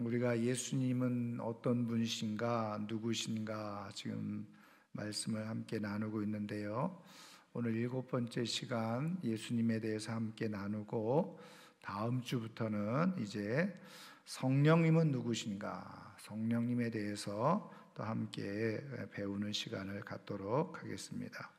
우리가 예수님은 어떤 분이신가, 누구신가 지금 말씀을 함께 나누고 있는데요. 오늘 7번째 시간 예수님에 대해서 함께 나누고, 다음 주부터는 이제 성령님은 누구신가, 성령님에 대해서 또 함께 배우는 시간을 갖도록 하겠습니다.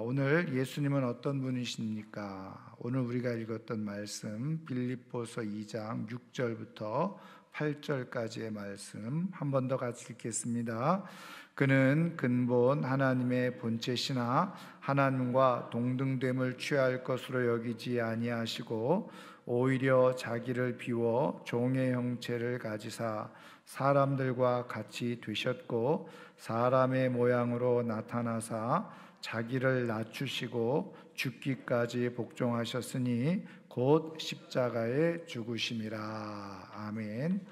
오늘 예수님은 어떤 분이십니까? 오늘 우리가 읽었던 말씀 빌립보서 2장 6절부터 8절까지의 말씀 한 번 더 같이 읽겠습니다. 그는 근본 하나님의 본체시나 하나님과 동등됨을 취할 것으로 여기지 아니하시고 오히려 자기를 비워 종의 형체를 가지사 사람들과 같이 되셨고 사람의 모양으로 나타나사 자기를 낮추시고 죽기까지 복종하셨으니 곧 십자가에 죽으심이라. 아멘.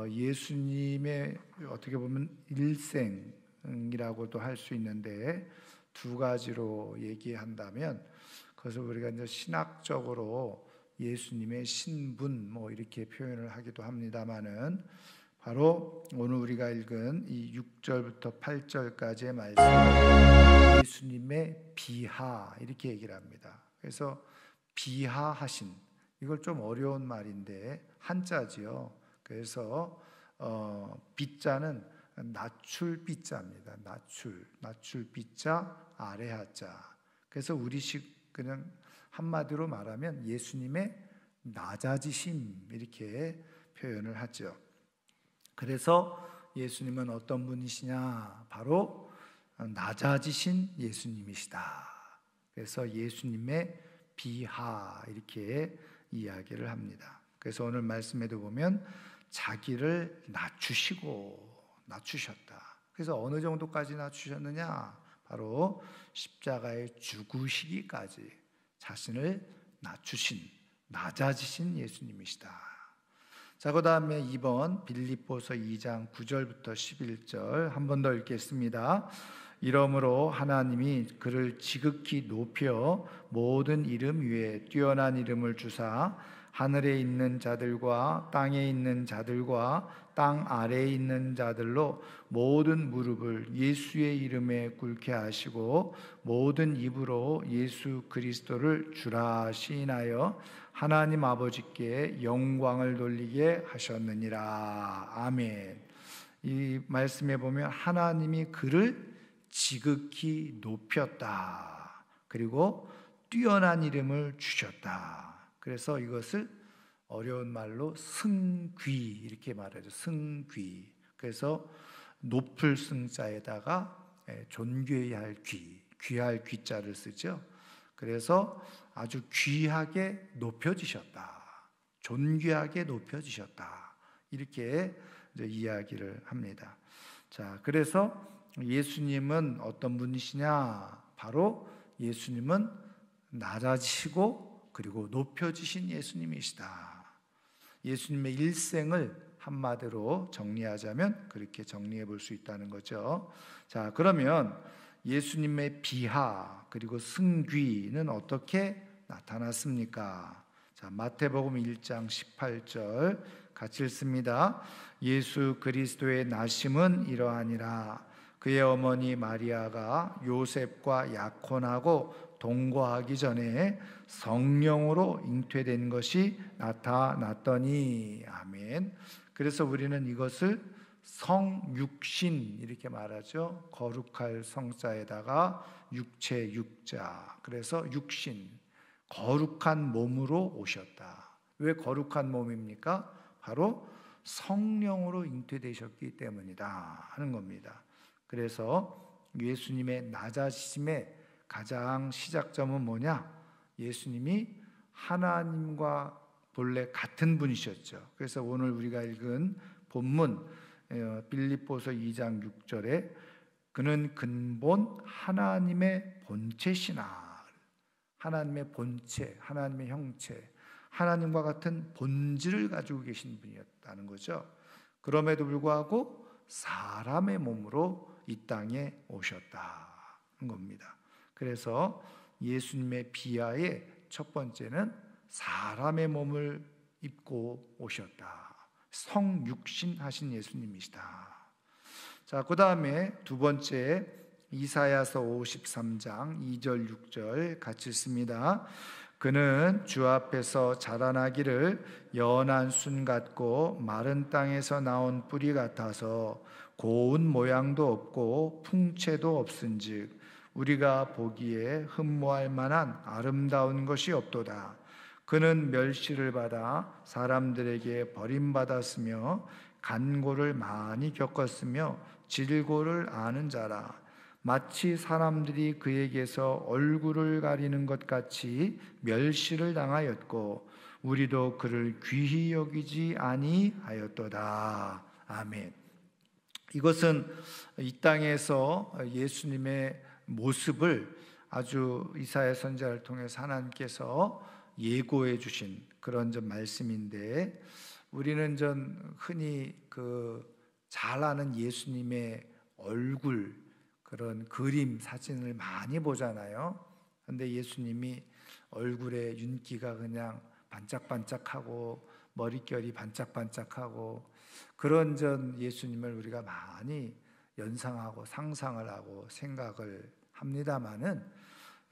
예수님의 어떻게 보면 일생이라고도 할 수 있는데, 두 가지로 얘기한다면 그것을 우리가 이제 신학적으로 예수님의 신분 이렇게 표현을 하기도 합니다만은, 바로 오늘 우리가 읽은 이 6절부터 8절까지의 말씀, 예수님의 비하 이렇게 얘기를 합니다. 그래서 비하하신, 이걸 좀 어려운 말인데 한자지요. 그래서 비자는 낮출 비자입니다. 낮출 비자, 아래 하자. 그래서 우리식 그냥 한마디로 말하면 예수님의 낮아지심 이렇게 표현을 하죠. 그래서 예수님은 어떤 분이시냐? 바로 낮아지신 예수님이시다. 그래서 예수님의 비하 이렇게 이야기를 합니다. 그래서 오늘 말씀에도 보면 자기를 낮추셨다. 그래서 어느 정도까지 낮추셨느냐? 바로 십자가에 죽으시기까지 자신을 낮아지신 예수님이시다. 자, 그 다음에 2번 빌립보서 2장 9절부터 11절 한 번 더 읽겠습니다. 이러므로 하나님이 그를 지극히 높여 모든 이름 위에 뛰어난 이름을 주사 하늘에 있는 자들과 땅에 있는 자들과 땅 아래에 있는 자들로 모든 무릎을 예수의 이름에 꿇게 하시고 모든 입으로 예수 그리스도를 주라 시인하여 하나님 아버지께 영광을 돌리게 하셨느니라. 아멘. 이 말씀에 보면 하나님이 그를 지극히 높였다. 그리고 뛰어난 이름을 주셨다. 그래서 이것을 어려운 말로 승귀 이렇게 말하죠. 승귀. 그래서 높을 승자에다가 존귀해야 할 귀, 귀할 귀자를 쓰죠. 그래서 아주 귀하게 높여지셨다. 존귀하게 높여지셨다. 이렇게 이제 이야기를 합니다. 자, 그래서 예수님은 어떤 분이시냐? 바로 예수님은 낮아지시고 그리고 높여지신 예수님이시다. 예수님의 일생을 한마디로 정리하자면 그렇게 정리해 볼 수 있다는 거죠. 자, 그러면 예수님의 비하 그리고 승귀는 어떻게 나타났습니까? 자, 마태복음 1장 18절 같이 읽습니다. 예수 그리스도의 나심은 이러하니라. 그의 어머니 마리아가 요셉과 약혼하고 동거하기 전에 성령으로 잉태된 것이 나타났더니. 아멘. 그래서 우리는 이것을 성육신 이렇게 말하죠. 거룩할 성자에다가 육체 육자. 그래서 육신, 거룩한 몸으로 오셨다. 왜 거룩한 몸입니까? 바로 성령으로 잉태되셨기 때문이다 하는 겁니다. 그래서 예수님의 낮아지심의 가장 시작점은 뭐냐? 예수님이 하나님과 본래 같은 분이셨죠. 그래서 오늘 우리가 읽은 본문 빌립보서 2장 6절에 그는 근본 하나님의 본체시나, 하나님의 본체, 하나님의 형체, 하나님과 같은 본질을 가지고 계신 분이었다는 거죠. 그럼에도 불구하고 사람의 몸으로 이 땅에 오셨다는 겁니다. 그래서 예수님의 비하의 첫 번째는 사람의 몸을 입고 오셨다. 성육신 하신 예수님이시다. 자, 그 다음에 두 번째 이사야서 53장 2절 6절 같이 읽습니다. 그는 주 앞에서 자라나기를 연한 순 같고 마른 땅에서 나온 뿌리 같아서 고운 모양도 없고 풍채도 없은즉 우리가 보기에 흠모할 만한 아름다운 것이 없도다. 그는 멸시를 받아 사람들에게 버림받았으며 간고를 많이 겪었으며 질고를 아는 자라. 마치 사람들이 그에게서 얼굴을 가리는 것 같이 멸시를 당하였고 우리도 그를 귀히 여기지 아니하였도다. 아멘. 이것은 이 땅에서 예수님의 모습을 아주 이사야 선지자를 통해서 하나님께서 예고해 주신 그런 좀 말씀인데, 우리는 전 흔히 잘 아는 예수님의 얼굴 그런 그림 사진을 많이 보잖아요. 근데 예수님이 얼굴에 윤기가 그냥 반짝반짝하고 머릿결이 반짝반짝하고 그런 전 예수님을 우리가 많이 연상하고 상상을 하고 생각을 합니다마는,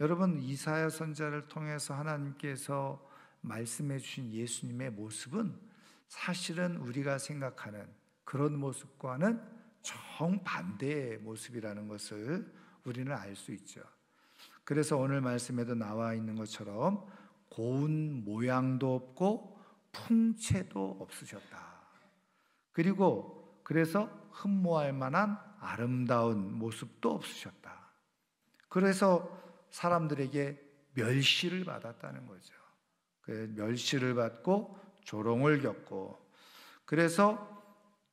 여러분, 이사야 선지자를 통해서 하나님께서 말씀해 주신 예수님의 모습은 사실은 우리가 생각하는 그런 모습과는 정반대의 모습이라는 것을 우리는 알 수 있죠. 그래서 오늘 말씀에도 나와 있는 것처럼 고운 모양도 없고 풍채도 없으셨다. 그리고 그래서 흠모할 만한 아름다운 모습도 없으셨다. 그래서 사람들에게 멸시를 받았다는 거죠. 멸시를 받고 조롱을 겪고, 그래서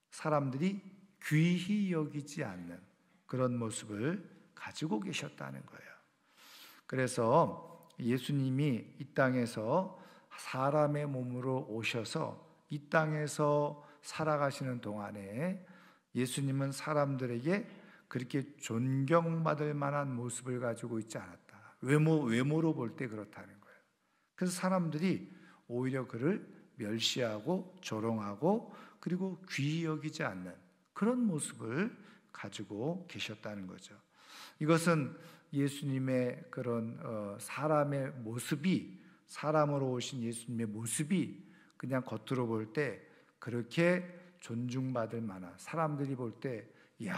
사람들이 귀히 여기지 않는 그런 모습을 가지고 계셨다는 거예요. 그래서 예수님이 이 땅에서 사람의 몸으로 오셔서 이 땅에서 살아가시는 동안에 예수님은 사람들에게 그렇게 존경받을 만한 모습을 가지고 있지 않았다. 외모로 볼 때 그렇다는 거예요. 그래서 사람들이 오히려 그를 멸시하고 조롱하고 그리고 귀히 여기지 않는 그런 모습을 가지고 계셨다는 거죠. 이것은 예수님의 그런 사람의 모습이, 사람으로 오신 예수님의 모습이 그냥 겉으로 볼 때 그렇게 존중받을 만한, 사람들이 볼 때 이야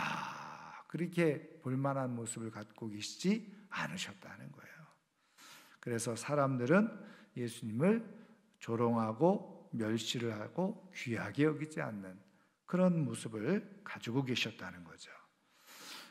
그렇게 볼 만한 모습을 갖고 계시지 않으셨다는 거예요. 그래서 사람들은 예수님을 조롱하고 멸시를 하고 귀하게 여기지 않는 그런 모습을 가지고 계셨다는 거죠.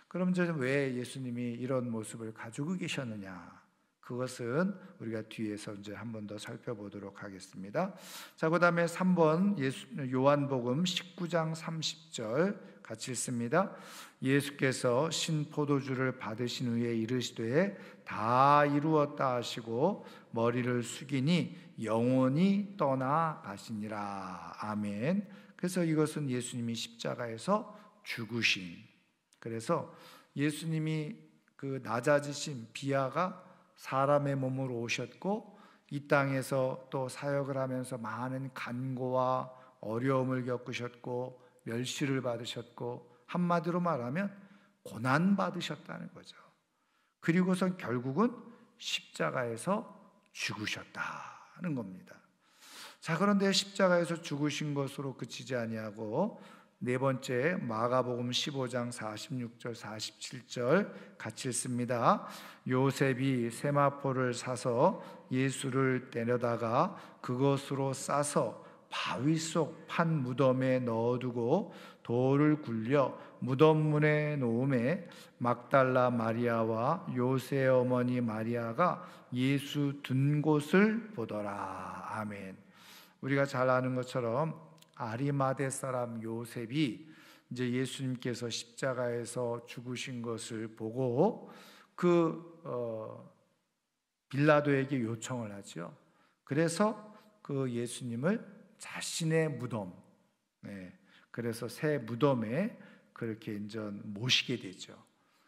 그럼 저는 왜 예수님이 이런 모습을 가지고 계셨느냐? 그것은 우리가 뒤에서 이제 한 번 더 살펴보도록 하겠습니다. 자, 그다음에 3번 요한복음 19장 30절 같이 읽습니다. 예수께서 신포도주를 받으신 후에 이르시되 다 이루었다 하시고 머리를 숙이니 영원히 떠나가시니라. 아멘. 그래서 이것은 예수님이 십자가에서 죽으신, 그래서 예수님이 그 낮아지신 비아가 사람의 몸으로 오셨고 이 땅에서 또 사역을 하면서 많은 간고와 어려움을 겪으셨고 멸시를 받으셨고 한마디로 말하면 고난 받으셨다는 거죠. 그리고서 결국은 십자가에서 죽으셨다는 겁니다. 자, 그런데 십자가에서 죽으신 것으로 그치지 아니하고 네 번째 마가복음 15장 46절 47절 같이 읽습니다. 요셉이 세마포를 사서 예수를 데려다가 그것으로 싸서 바위 속 판 무덤에 넣어두고 돌을 굴려 무덤 문에 놓음에 막달라 마리아와 요새 어머니 마리아가 예수 둔 곳을 보더라. 아멘. 우리가 잘 아는 것처럼 아리마대 사람 요셉이 이제 예수님께서 십자가에서 죽으신 것을 보고 빌라도에게 요청을 하죠. 그래서 그 예수님을 자신의 무덤, 그래서 새 무덤에 그렇게 이제 모시게 되죠.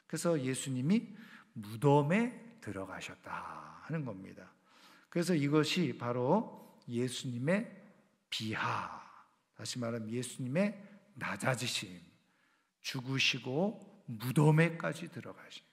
그래서 예수님이 무덤에 들어가셨다 하는 겁니다. 그래서 이것이 바로 예수님의 비하, 다시 말하면 예수님의 낮아지심, 죽으시고 무덤에까지 들어가심.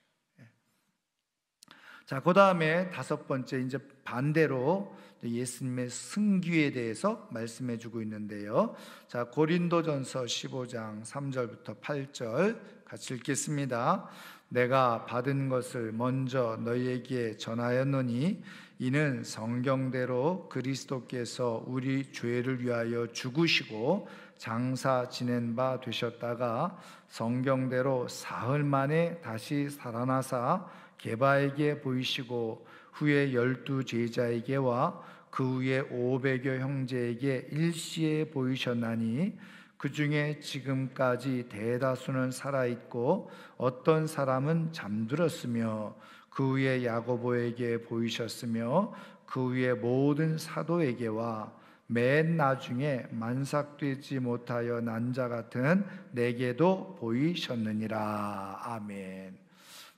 자, 그 다음에 다섯 번째, 이제 반대로 예수님의 승귀에 대해서 말씀해 주고 있는데요. 자, 고린도전서 15장 3절부터 8절 같이 읽겠습니다. 내가 받은 것을 먼저 너희에게 전하였노니 이는 성경대로 그리스도께서 우리 죄를 위하여 죽으시고 장사 지낸 바 되셨다가 성경대로 사흘 만에 다시 살아나사 게바에게 보이시고 후에 12 제자에게와 그 후에 500여 형제에게 일시에 보이셨나니 그 중에 지금까지 대다수는 살아있고 어떤 사람은 잠들었으며 그 후에 야고보에게 보이셨으며 그 후에 모든 사도에게와 맨 나중에 만삭되지 못하여 난 자 같은 내게도 보이셨느니라. 아멘.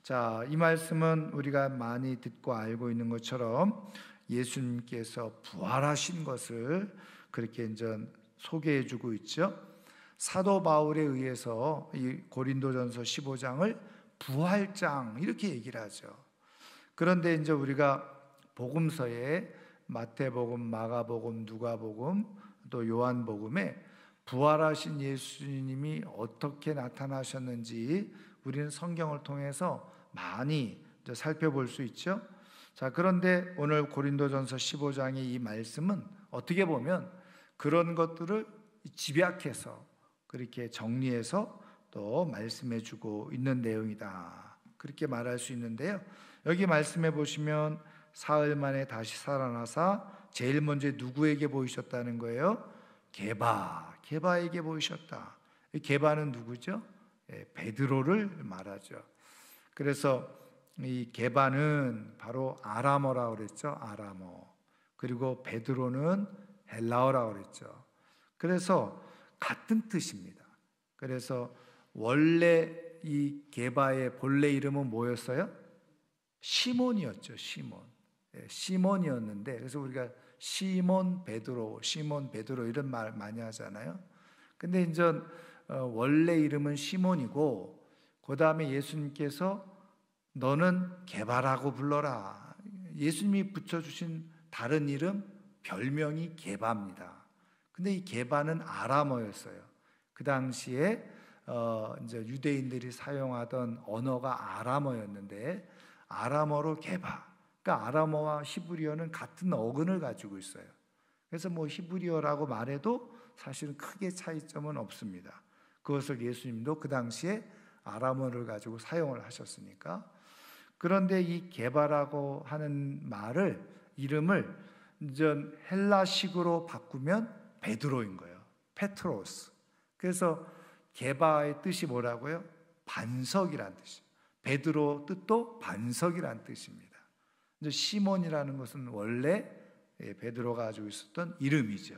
자, 이 말씀은 우리가 많이 듣고 알고 있는 것처럼 예수님께서 부활하신 것을 그렇게 이제 소개해 주고 있죠. 사도 바울에 의해서 이 고린도전서 15장을 부활장 이렇게 얘기를 하죠. 그런데 이제 우리가 복음서에 마태복음, 마가복음, 누가복음, 또 요한복음에 부활하신 예수님이 어떻게 나타나셨는지 우리는 성경을 통해서 많이 살펴볼 수 있죠. 자, 그런데 오늘 고린도전서 15장의 이 말씀은 어떻게 보면 그런 것들을 집약해서 그렇게 정리해서 또 말씀해 주고 있는 내용이다, 그렇게 말할 수 있는데요. 여기 말씀해 보시면 사흘 만에 다시 살아나사 제일 먼저 누구에게 보이셨다는 거예요? 게바에게 보이셨다. 이 게바는 누구죠? 베드로를 말하죠. 그래서 이 게바는 바로 아람어라고 그랬죠. 아람어. 그리고 베드로는 헬라어라고 그랬죠. 그래서 같은 뜻입니다. 그래서 원래 이 게바의 본래 이름은 뭐였어요? 시몬이었죠. 시몬이었는데, 그래서 우리가 시몬 베드로 이런 말 많이 하잖아요. 근데 이제 원래 이름은 시몬이고, 그 다음에 예수님께서 너는 게바라고 불러라. 예수님이 붙여주신 다른 이름, 별명이 게바입니다. 근데 이 게바는 아람어였어요. 그 당시에 이제 유대인들이 사용하던 언어가 아람어였는데, 아람어로 게바. 그러니까 아람어와 히브리어는 같은 어근을 가지고 있어요. 그래서 뭐 히브리어라고 말해도 사실은 크게 차이점은 없습니다. 그것을 예수님도 그 당시에 아람어를 가지고 사용을 하셨으니까. 그런데 이 게바라고 하는 이름을 이제 헬라식으로 바꾸면 베드로인 거예요. 페트로스. 그래서 게바의 뜻이 뭐라고요? 반석이란 뜻이에요. 베드로 뜻도 반석이란 뜻입니다. 이제 시몬이라는 것은 원래 베드로가 가지고 있었던 이름이죠.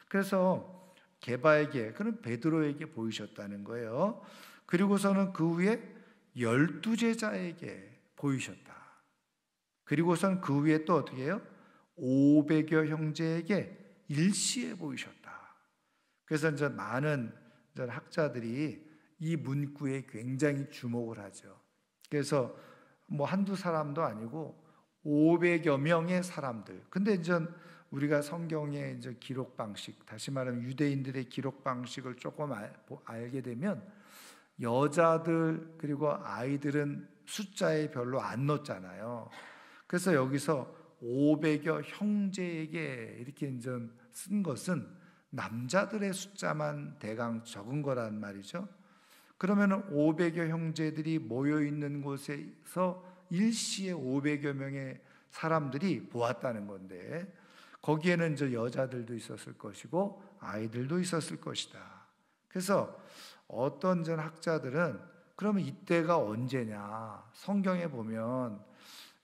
그래서 게바에게, 그는 베드로에게 보이셨다는 거예요. 그리고서는 그 후에 12 제자에게 보이셨다. 그리고선 그 후에 또 어떻게 해요? 500여 형제에게 일시에 보이셨다. 그래서 이제 많은 학자들이 이 문구에 굉장히 주목을 하죠. 그래서 뭐 한두 사람도 아니고 500여 명의 사람들. 근데 이제 우리가 성경의 이제 기록 방식, 다시 말하면 유대인들의 기록 방식을 조금 알게 되면 여자들 그리고 아이들은 숫자에 별로 안 넣었잖아요. 그래서 여기서 500여 형제에게 이렇게 이제 쓴 것은 남자들의 숫자만 대강 적은 거란 말이죠. 그러면 500여 형제들이 모여 있는 곳에서 일시에 500여 명의 사람들이 보았다는 건데, 거기에는 이제 여자들도 있었을 것이고 아이들도 있었을 것이다. 그래서 어떤 전 학자들은 그러면 이때가 언제냐? 성경에 보면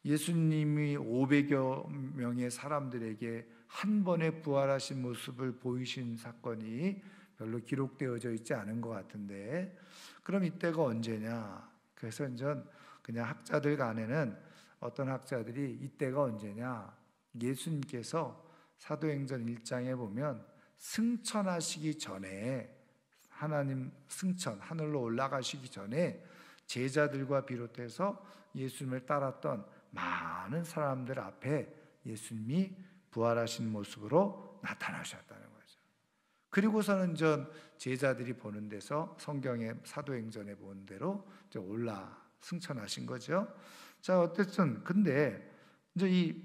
예수님이 500여 명의 사람들에게 한 번에 부활하신 모습을 보이신 사건이 별로 기록되어져 있지 않은 것 같은데, 그럼 이때가 언제냐? 그래서 이제 그냥 학자들 간에는 어떤 학자들이 이때가 언제냐? 예수님께서 사도행전 1장에 보면 승천하시기 전에, 하나님 승천, 하늘로 올라가시기 전에 제자들과 비롯해서 예수님을 따랐던 많은 사람들 앞에 예수님이 부활하신 모습으로 나타나셨다는 거죠. 그리고서는 제자들이 보는 데서 성경의 사도행전에 보는 대로 올라 승천하신 거죠. 자, 어쨌든 근데 이제 이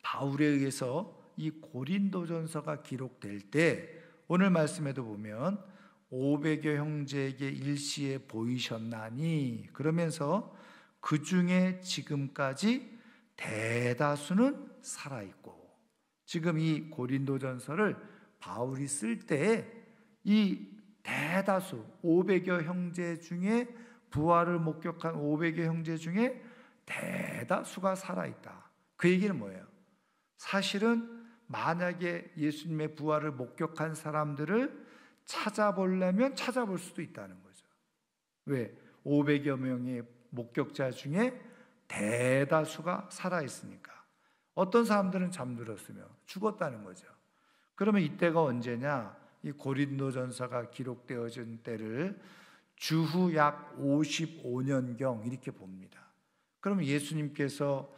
바울에 의해서 이 고린도전서가 기록될 때 오늘 말씀에도 보면 500여 형제에게 일시에 보이셨나니 그러면서 그 중에 지금까지 대다수는 살아있고, 지금 이 고린도전서를 바울이 쓸 때 이 대다수 500여 형제 중에 부활을 목격한 500여 형제 중에 대다수가 살아있다. 그 얘기는 뭐예요? 사실은 만약에 예수님의 부활을 목격한 사람들을 찾아보려면 찾아볼 수도 있다는 거죠. 왜? 500여 명의 목격자 중에 대다수가 살아있으니까. 어떤 사람들은 잠들었으며 죽었다는 거죠. 그러면 이때가 언제냐? 이 고린도전서가 기록되어진 때를 주후 약 55년경 이렇게 봅니다. 그러면 예수님께서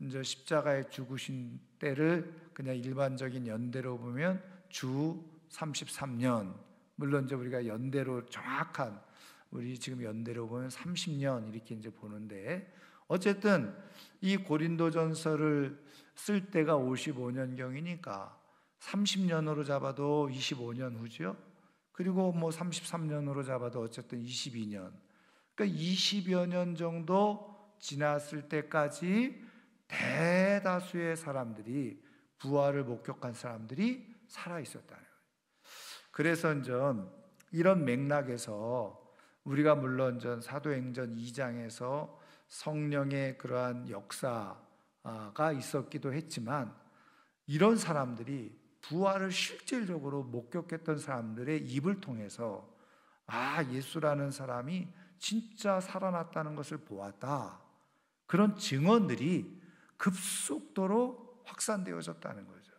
이제 십자가에 죽으신 때를 그냥 일반적인 연대로 보면 주 33년, 물론 이제 우리가 연대로 정확한, 우리 지금 연대로 보면 30년 이렇게 이제 보는데, 어쨌든 이 고린도전서를 쓸 때가 55년경이니까 30년으로 잡아도 25년 후죠. 그리고 뭐 33년으로 잡아도 어쨌든 22년. 그러니까 20여 년 정도 지났을 때까지 대다수의 사람들이, 부활을 목격한 사람들이 살아 있었다는 거예요. 그래서 이런 맥락에서 우리가 물론 사도행전 2장에서 성령의 그러한 역사가 있었기도 했지만, 이런 사람들이 부활을 실질적으로 목격했던 사람들의 입을 통해서 예수라는 사람이 진짜 살아났다는 것을 보았다, 그런 증언들이 급속도로 확산되어졌다는 거죠.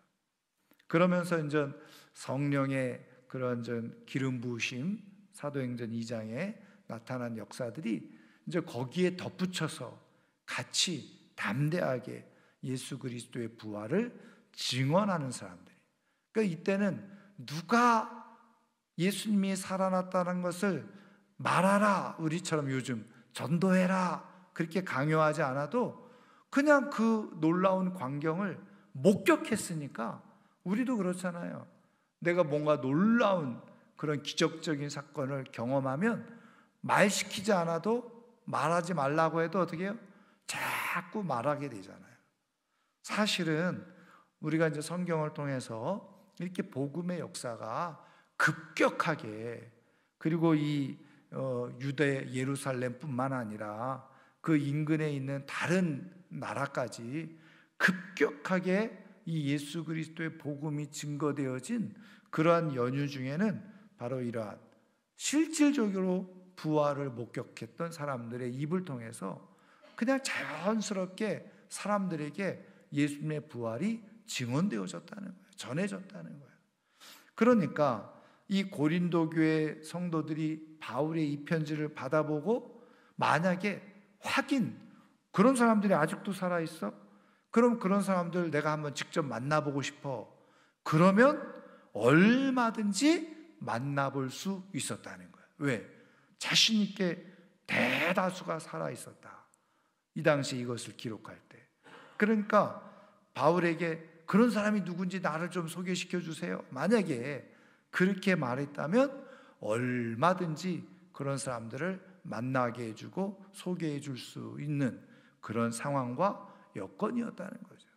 그러면서 이제 성령의 그런 기름 부으심, 사도행전 2장에 나타난 역사들이 이제 거기에 덧붙여서 같이 담대하게 예수 그리스도의 부활을 증언하는 사람들이. 그러니까 이때는 누가 예수님이 살아났다는 것을 말하라, 우리처럼 요즘 전도해라 그렇게 강요하지 않아도 그냥 그 놀라운 광경을 목격했으니까, 우리도 그렇잖아요. 내가 뭔가 놀라운 그런 기적적인 사건을 경험하면 말시키지 않아도, 말하지 말라고 해도 어떻게 해요? 자꾸 말하게 되잖아요. 사실은 우리가 이제 성경을 통해서 이렇게 복음의 역사가 급격하게, 그리고 이 유대 예루살렘뿐만 아니라 그 인근에 있는 다른 나라까지 급격하게 이 예수 그리스도의 복음이 증거되어진 그러한 연유 중에는 바로 이러한 실질적으로 부활을 목격했던 사람들의 입을 통해서 그냥 자연스럽게 사람들에게 예수님의 부활이 증언되어졌다는 거예요. 전해졌다는 거예요. 그러니까 이 고린도 교회 성도들이 바울의 이 편지를 받아보고 만약에 그런 사람들이 아직도 살아있어? 그럼 그런 사람들 내가 한번 직접 만나보고 싶어. 그러면 얼마든지 만나볼 수 있었다는 거예요. 왜? 자신 있게 대다수가 살아있었다, 이 당시 이것을 기록할 때. 그러니까 바울에게 그런 사람이 누군지 나를 좀 소개시켜 주세요, 만약에 그렇게 말했다면 얼마든지 그런 사람들을 만나게 해주고 소개해 줄 수 있는 그런 상황과 여건이었다는 거죠.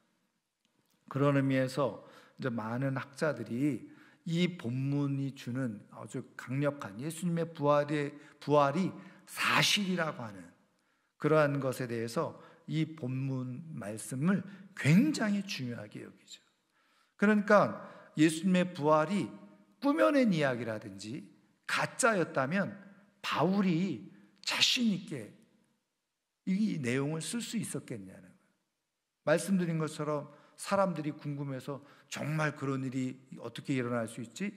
그런 의미에서 이제 많은 학자들이 이 본문이 주는 아주 강력한 예수님의 부활이 사실이라고 하는 그러한 것에 대해서 이 본문 말씀을 굉장히 중요하게 여기죠. 그러니까 예수님의 부활이 꾸며낸 이야기라든지 가짜였다면 바울이 자신 있게 이 내용을 쓸 수 있었겠냐는 거예요. 말씀드린 것처럼 사람들이 궁금해서 정말 그런 일이 어떻게 일어날 수 있지?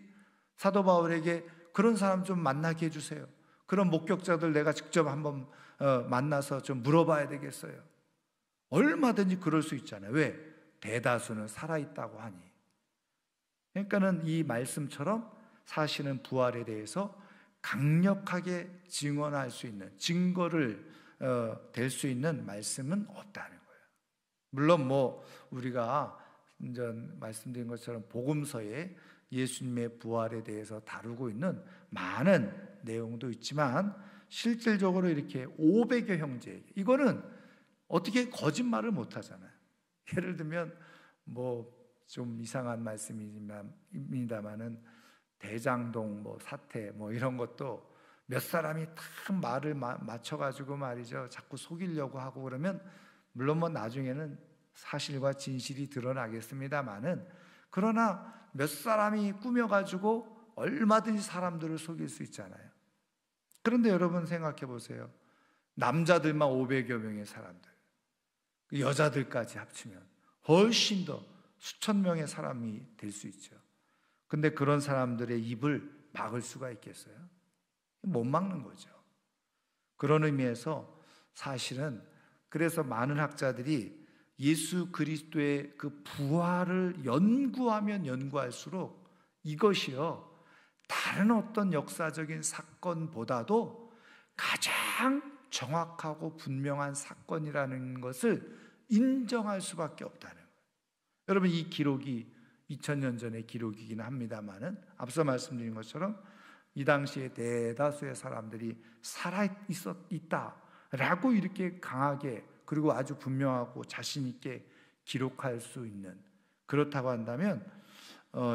사도 바울에게 그런 사람 좀 만나게 해주세요. 그런 목격자들 내가 직접 한번 만나서 좀 물어봐야 되겠어요. 얼마든지 그럴 수 있잖아요. 왜? 대다수는 살아있다고 하니. 그러니까는 이 말씀처럼 사실은 부활에 대해서 강력하게 증언할 수 있는, 증거를 될 수 있는 말씀은 없다는 거예요. 물론 우리가 전 말씀드린 것처럼 복음서에 예수님의 부활에 대해서 다루고 있는 많은 내용도 있지만, 실질적으로 이렇게 500여 형제, 이거는 어떻게 거짓말을 못 하잖아요. 예를 들면 좀 이상한 말씀입니다만은 대장동 사태 이런 것도 몇 사람이 다 말을 맞춰가지고 말이죠, 자꾸 속이려고 하고 그러면 물론 나중에는 사실과 진실이 드러나겠습니다만은, 그러나 몇 사람이 꾸며가지고 얼마든지 사람들을 속일 수 있잖아요. 그런데 여러분 생각해 보세요. 남자들만 500여 명의 사람들, 여자들까지 합치면 훨씬 더 수천 명의 사람이 될 수 있죠. 근데 그런 사람들의 입을 막을 수가 있겠어요? 못 막는 거죠. 그런 의미에서 사실은 그래서 많은 학자들이 예수 그리스도의 그 부활을 연구하면 연구할수록 이것이요, 다른 어떤 역사적인 사건보다도 가장 정확하고 분명한 사건이라는 것을 인정할 수밖에 없다는 거예요. 여러분, 이 기록이 2000년 전의 기록이긴 합니다만은 앞서 말씀드린 것처럼 이 당시에 대다수의 사람들이 살아있다라고 이렇게 강하게, 그리고 아주 분명하고 자신 있게 기록할 수 있는, 그렇다고 한다면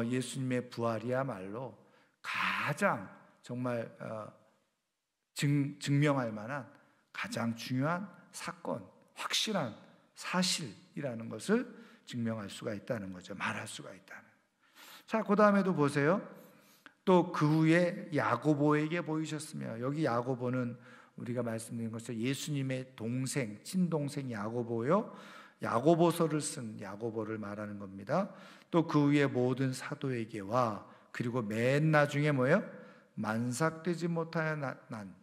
예수님의 부활이야말로 가장 정말 증명할 만한 가장 중요한 사건, 확실한 사실이라는 것을 증명할 수가 있다는 거죠. 말할 수가 있다는. 자, 그 다음에도 보세요. 또 그 후에 야고보에게 보이셨으며, 여기 야고보는 우리가 말씀드린 것처럼 예수님의 동생, 친동생 야고보요, 야고보서를 쓴 야고보를 말하는 겁니다. 또 그 후에 모든 사도에게와, 그리고 맨 나중에 만삭되지 못하여 난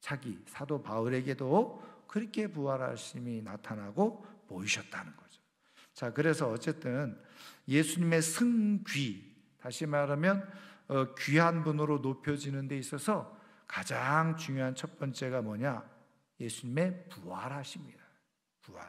자기 사도 바울에게도 그렇게 부활하심이 나타나고 보이셨다는 거죠. 자, 그래서 어쨌든 예수님의 승귀, 다시 말하면 귀한 분으로 높여지는 데 있어서 가장 중요한 첫 번째가 뭐냐? 예수님의 부활하십니다. 부활.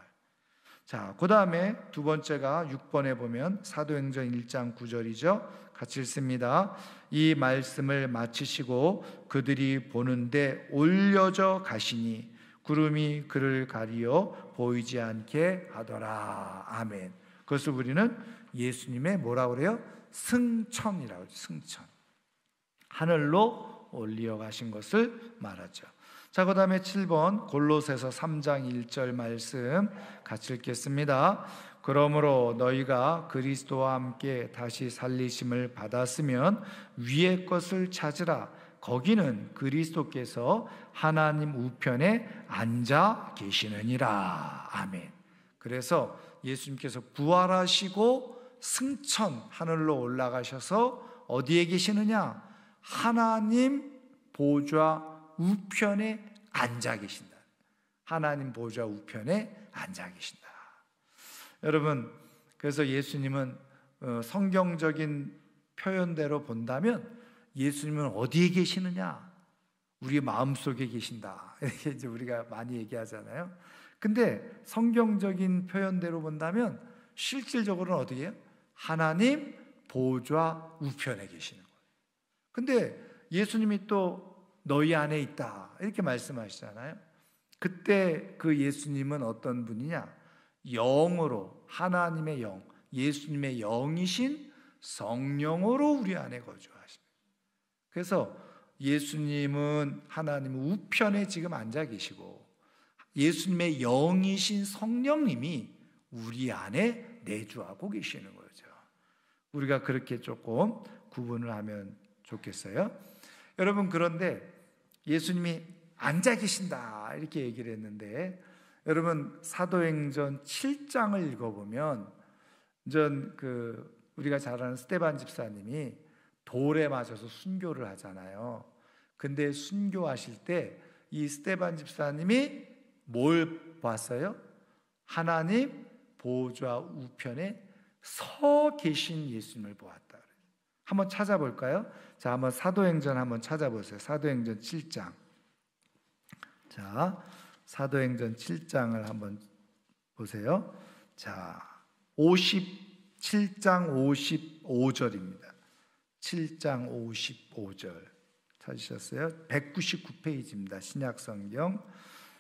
자, 그 다음에 두 번째가 6번에 보면 사도행전 1장 9절이죠. 같이 읽습니다. 이 말씀을 마치시고 그들이 보는데 올려져 가시니 구름이 그를 가리어 보이지 않게 하더라. 아멘. 그것을 우리는 예수님의 뭐라고 그래요? 승천이라고 하죠. 승천. 하늘로 올려 가신 것을 말하죠. 자, 그 다음에 7번 골로새서 3장 1절 말씀 같이 읽겠습니다. 그러므로 너희가 그리스도와 함께 다시 살리심을 받았으면 위의 것을 찾으라. 거기는 그리스도께서 하나님 우편에 앉아 계시느니라. 아멘. 그래서 예수님께서 부활하시고 승천, 하늘로 올라가셔서 어디에 계시느냐? 하나님 보좌 우편에 앉아 계신다. 하나님 보좌 우편에 앉아 계신다. 여러분, 그래서 예수님은 성경적인 표현대로 본다면 예수님은 어디에 계시느냐? 우리 마음속에 계신다. 이렇게 이제 우리가 많이 얘기하잖아요. 근데 성경적인 표현대로 본다면 실질적으로는 어디에요? 하나님 보좌 우편에 계시는 거예요. 근데 예수님이 또 너희 안에 있다 이렇게 말씀하시잖아요. 그때 그 예수님은 어떤 분이냐? 영으로, 하나님의 영, 예수님의 영이신 성령으로 우리 안에 거주하십니다. 그래서 예수님은 하나님 우편에 지금 앉아 계시고 예수님의 영이신 성령님이 우리 안에 내주하고 계시는 거죠. 우리가 그렇게 조금 구분을 하면 좋겠어요. 여러분, 그런데 예수님이 앉아 계신다 이렇게 얘기를 했는데, 여러분 사도행전 7장을 읽어보면 우리가 잘 아는 스데반 집사님이 돌에 맞아서 순교를 하잖아요. 근데 순교하실 때 이 스데반 집사님이 뭘 봤어요? 하나님 보좌 우편에 서 계신 예수님을 보았다. 한번 찾아볼까요? 자, 한번 사도행전 한번 찾아보세요. 사도행전 7장. 자, 사도행전 7장을 한번 보세요. 자, 57장 55절입니다. 7장 55절 찾으셨어요? 199페이지입니다. 신약성경.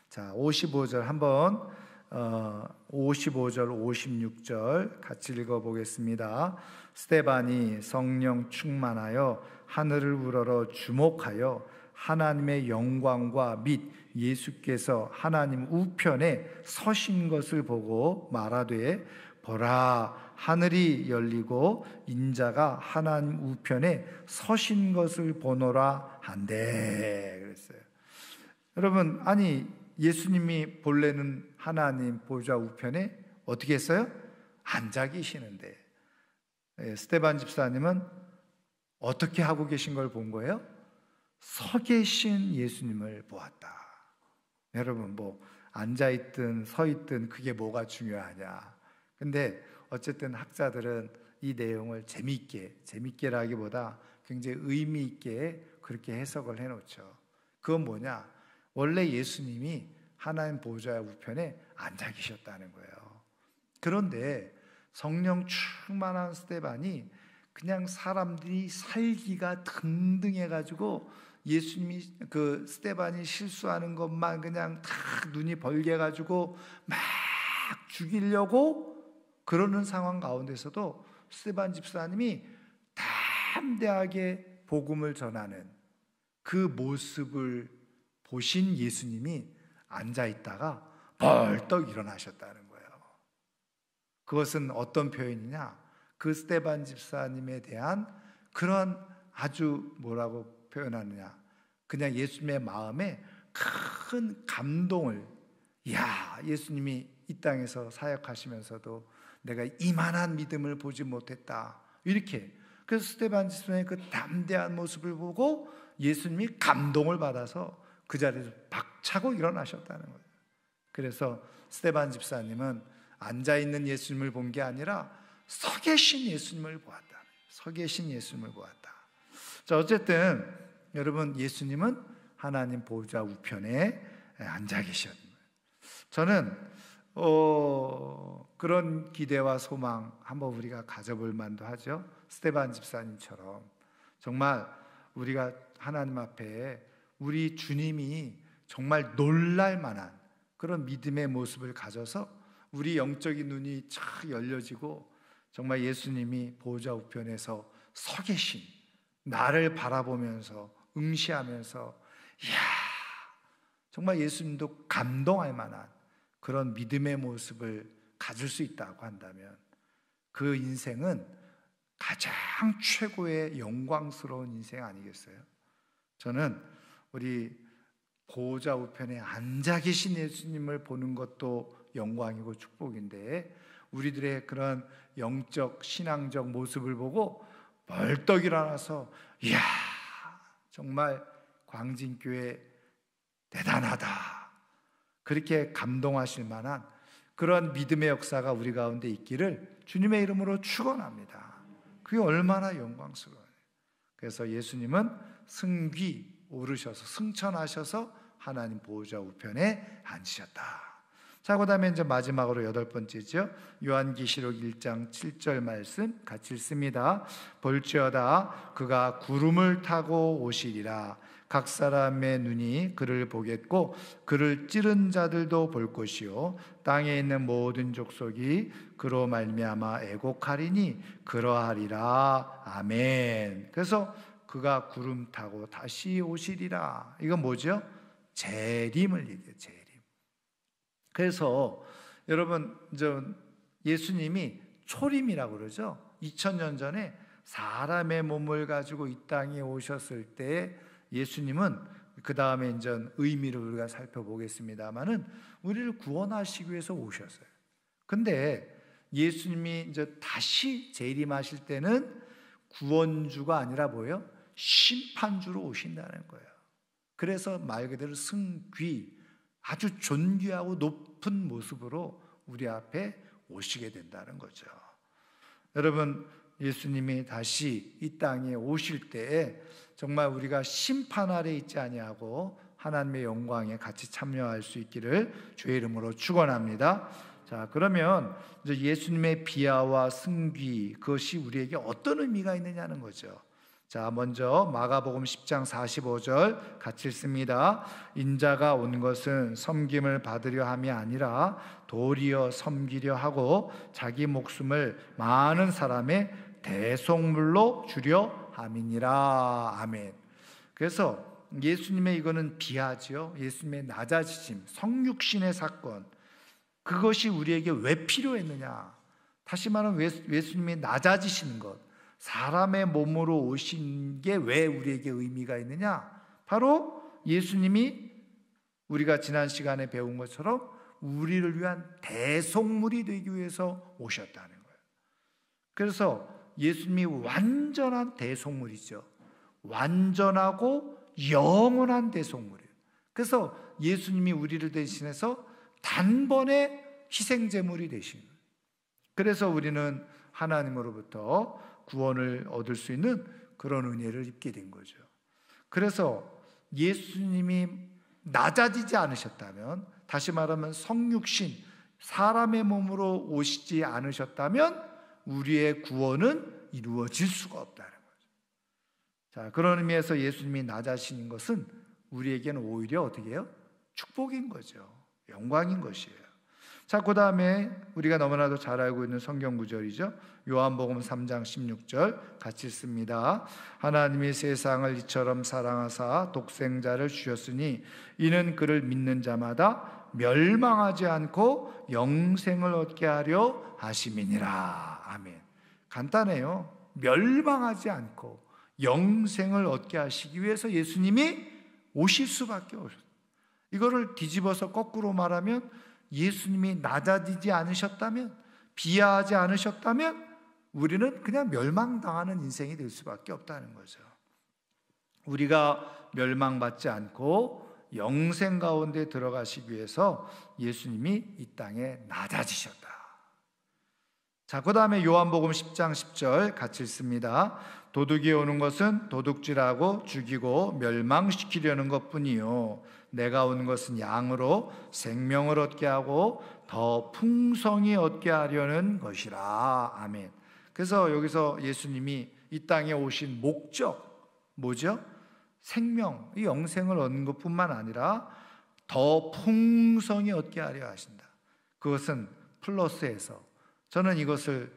자, 55절 한번 55절 56절 같이 읽어보겠습니다. 스데반이 성령 충만하여 하늘을 우러러 주목하여 하나님의 영광과 및 예수께서 하나님 우편에 서신 것을 보고 말하되 보라 하늘이 열리고 인자가 하나님 우편에 서신 것을 보노라 한대 그랬어요. 여러분, 아니 예수님이 본래는 하나님 보좌 우편에 어떻게 했어요? 앉아 계시는데 스데반 집사님은 어떻게 하고 계신 걸 본 거예요? 서 계신 예수님을 보았다. 여러분, 뭐 앉아있든 서있든 그게 뭐가 중요하냐. 근데 어쨌든 학자들은 이 내용을 재밌게라기보다 굉장히 의미 있게 그렇게 해석을 해놓죠. 그건 뭐냐? 원래 예수님이 하나님 보좌 우편에 앉아 계셨다는 거예요. 그런데 성령 충만한 스데반이 그냥 사람들이 살기가 등등해가지고 예수님이 스데반이 실수하는 것만 그냥 다 눈이 벌게가지고 막 죽이려고 그러는 상황 가운데서도 스데반 집사님이 담대하게 복음을 전하는 그 모습을 보신 예수님이 앉아있다가 벌떡 일어나셨다는 거예요. 그것은 어떤 표현이냐? 그 스데반 집사님에 대한 그런 아주 뭐라고 표현하느냐? 그냥 예수님의 마음에 큰 감동을, 야, 예수님이 이 땅에서 사역하시면서도 내가 이만한 믿음을 보지 못했다. 이렇게. 그래서 스데반 집사님의 그 담대한 모습을 보고 예수님이 감동을 받아서 그 자리에서 박차고 일어나셨다는 거예요. 그래서 스데반 집사님은 앉아있는 예수님을 본 게 아니라 서 계신 예수님을 보았다. 서 계신 예수님을 보았다. 자, 어쨌든 여러분, 예수님은 하나님 보좌 우편에 앉아 계셨습니다. 저는 그런 기대와 소망 한번 우리가 가져볼 만도 하죠. 스데반 집사님처럼 정말 우리가 하나님 앞에 우리 주님이 정말 놀랄 만한 그런 믿음의 모습을 가져서 우리 영적인 눈이 착 열려지고 정말 예수님이 보좌 우편에서 서 계신 나를 바라보면서 응시하면서 이야, 정말 예수님도 감동할 만한 그런 믿음의 모습을 가질 수 있다고 한다면 그 인생은 가장 최고의 영광스러운 인생 아니겠어요? 저는 우리 보좌 우편에 앉아 계신 예수님을 보는 것도 영광이고 축복인데 우리들의 그런 영적 신앙적 모습을 보고 벌떡 일어나서 이야, 정말 광진교회 대단하다, 그렇게 감동하실 만한 그런 믿음의 역사가 우리 가운데 있기를 주님의 이름으로 축원합니다. 그게 얼마나 영광스러워요. 그래서 예수님은 승귀 오르셔서 승천하셔서 하나님 보호자 우편에 앉으셨다. 자, 그다음에 이제 마지막으로 8번째죠. 요한계시록 1장 7절 말씀 같이 읽습니다. 볼지어다 그가 구름을 타고 오시리라. 각 사람의 눈이 그를 보겠고 그를 찌른 자들도 볼 것이요 땅에 있는 모든 족속이 그로 말미암아 애곡하리니 그러하리라. 아멘. 그래서 그가 구름 타고 다시 오시리라. 이건 뭐죠? 재림을 얘기해요. 재림. 그래서 여러분, 예수님이 초림이라고 그러죠. 2000년 전에 사람의 몸을 가지고 이 땅에 오셨을 때 예수님은 그 다음에 이제 의미를 우리가 살펴보겠습니다만은 우리를 구원하시기 위해서 오셨어요. 근데 예수님이 이제 다시 재림하실 때는 구원주가 아니라 뭐예요? 심판주로 오신다는 거예요. 그래서 말 그대로 승귀, 아주 존귀하고 높은 모습으로 우리 앞에 오시게 된다는 거죠. 여러분, 예수님이 다시 이 땅에 오실 때에 정말 우리가 심판 아래 있지 아니하고 하나님의 영광에 같이 참여할 수 있기를 주의 이름으로 축원합니다. 자, 그러면 이제 예수님의 비하와 승귀, 그것이 우리에게 어떤 의미가 있느냐는 거죠. 자, 먼저 마가복음 10장 45절 같이 읽습니다. 인자가 온 것은 섬김을 받으려 함이 아니라 도리어 섬기려 하고 자기 목숨을 많은 사람의 대속물로 주려 함이니라. 아멘. 그래서 예수님의 이거는 비하지요. 예수님의 낮아지심, 성육신의 사건, 그것이 우리에게 왜 필요했느냐? 다시 말하면 예수님이 낮아지시는 것, 사람의 몸으로 오신 게 왜 우리에게 의미가 있느냐? 바로 예수님이 우리가 지난 시간에 배운 것처럼 우리를 위한 대속물이 되기 위해서 오셨다는 거예요. 그래서 예수님이 완전한 대속물이죠. 완전하고 영원한 대속물이에요. 그래서 예수님이 우리를 대신해서 단번에 희생제물이 되신 거예요. 그래서 우리는 하나님으로부터 구원을 얻을 수 있는 그런 은혜를 입게 된 거죠. 그래서 예수님이 낮아지지 않으셨다면, 다시 말하면 성육신, 사람의 몸으로 오시지 않으셨다면 우리의 구원은 이루어질 수가 없다는 거죠. 자, 그런 의미에서 예수님이 낮아지신 것은 우리에게는 오히려 어떻게 해요? 축복인 거죠. 영광인 것이에요. 자, 그 다음에 우리가 너무나도 잘 알고 있는 성경 구절이죠. 요한복음 3장 16절 같이 읽습니다. 하나님이 세상을 이처럼 사랑하사 독생자를 주셨으니 이는 그를 믿는 자마다 멸망하지 않고 영생을 얻게 하려 하심이니라. 아멘. 간단해요. 멸망하지 않고 영생을 얻게 하시기 위해서 예수님이 오실 수밖에 없어요. 이거를 뒤집어서 거꾸로 말하면 예수님이 낮아지지 않으셨다면, 비하하지 않으셨다면 우리는 그냥 멸망당하는 인생이 될 수밖에 없다는 거죠. 우리가 멸망받지 않고 영생 가운데 들어가시기 위해서 예수님이 이 땅에 낮아지셨다. 자, 그 다음에 요한복음 10장 10절 같이 읽습니다. 도둑이 오는 것은 도둑질하고 죽이고 멸망시키려는 것뿐이요 내가 온 것은 양으로 생명을 얻게 하고 더 풍성히 얻게 하려는 것이라. 아멘. 그래서 여기서 예수님이 이 땅에 오신 목적 뭐죠? 생명, 이 영생을 얻는 것뿐만 아니라 더 풍성히 얻게 하려 하신다. 그것은 플러스에서, 저는 이것을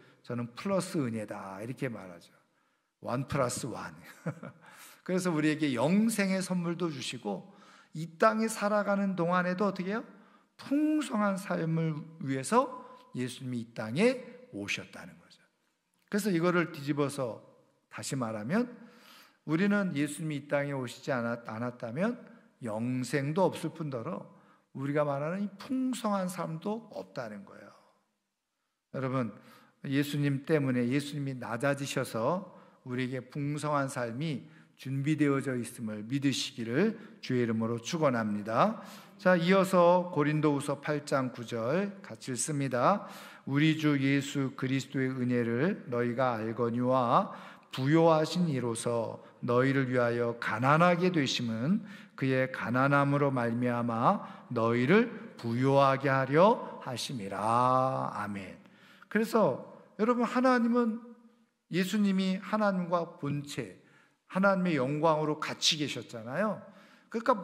플러스 은혜다 이렇게 말하죠. 1 플러스 1. 그래서 우리에게 영생의 선물도 주시고 이 땅에 살아가는 동안에도 어떻게 해요? 풍성한 삶을 위해서 예수님이 이 땅에 오셨다는 거죠. 그래서 이거를 뒤집어서 다시 말하면 우리는 예수님이 이 땅에 오시지 않았다면 영생도 없을 뿐더러 우리가 말하는 이 풍성한 삶도 없다는 거예요. 여러분, 예수님 때문에, 예수님이 낮아지셔서 우리에게 풍성한 삶이 준비되어져 있음을 믿으시기를 주의 이름으로 축원합니다. 자, 이어서 고린도후서 8장 9절 같이 읽습니다. 우리 주 예수 그리스도의 은혜를 너희가 알거니와 부요하신 이로서 너희를 위하여 가난하게 되심은 그의 가난함으로 말미암아 너희를 부요하게 하려 하심이라. 아멘. 그래서 여러분, 하나님은, 예수님이 하나님과 본체, 하나님의 영광으로 같이 계셨잖아요. 그러니까